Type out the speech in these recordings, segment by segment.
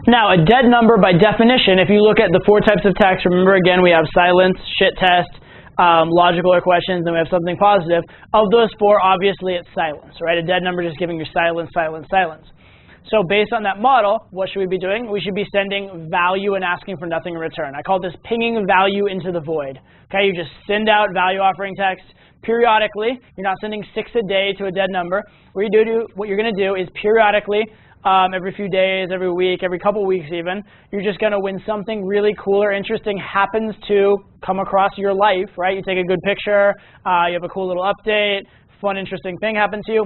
Now, a dead number by definition, if you look at the 4 types of text, remember again we have silence, shit test, logical or questions, then we have something positive. Of those 4, obviously it's silence, right? A dead number just giving you silence, silence, silence. So based on that model, what should we be doing? We should be sending value and asking for nothing in return. I call this pinging value into the void. Okay, you just send out value offering text periodically. You're not sending 6 a day to a dead number. What you're going to do is periodically, every few days, every week, every couple weeks even, you're just going to, when something really cool or interesting happens to come across your life, right? You take a good picture, you have a cool little update, fun, interesting thing happens to you,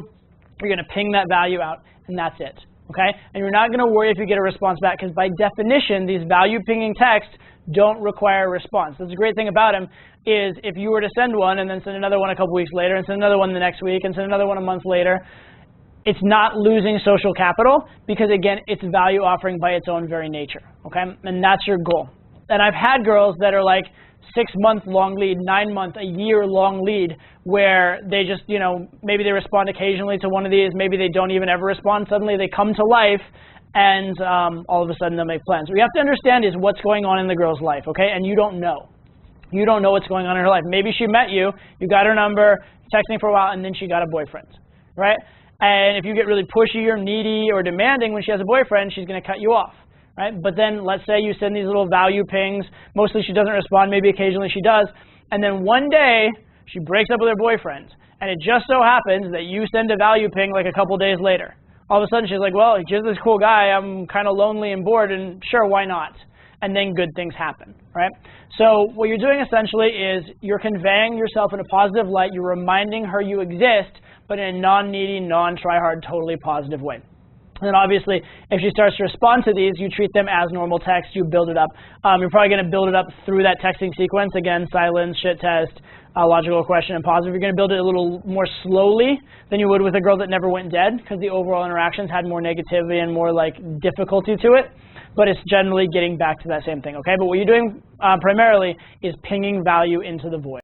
you're going to ping that value out, and that's it. Okay? And you're not going to worry if you get a response back, because by definition, these value pinging texts don't require a response. That's the great thing about them is if you were to send one and then send another one a couple weeks later and send another one the next week and send another one a month later, it's not losing social capital because, again, it's value offering by its own very nature. Okay? And that's your goal. And I've had girls that are like 6-month long lead, 9-month, a year long lead, where they just, you know, maybe they respond occasionally to one of these, maybe they don't even ever respond. Suddenly they come to life, and all of a sudden they'll make plans. What you have to understand is what's going on in the girl's life, okay? And you don't know. You don't know what's going on in her life. Maybe she met you, you got her number, texting for a while, and then she got a boyfriend, right? And if you get really pushy or needy or demanding when she has a boyfriend, she's going to cut you off. Right? But then let's say you send these little value pings. Mostly she doesn't respond. Maybe occasionally she does. And then one day she breaks up with her boyfriend. And it just so happens that you send a value ping like a couple days later. All of a sudden she's like, well, he's just this cool guy. I'm kind of lonely and bored. And sure, why not? And then good things happen. Right? So what you're doing essentially is you're conveying yourself in a positive light. You're reminding her you exist, but in a non-needy, non-try-hard, totally positive way. And then obviously, if she starts to respond to these, you treat them as normal text, you build it up. You're probably going to build it up through that texting sequence. Again, silence, shit test, logical question, and positive. You're going to build it a little more slowly than you would with a girl that never went dead, because the overall interactions had more negativity and more like difficulty to it. But it's generally getting back to that same thing, okay? But what you're doing primarily is pinging value into the void.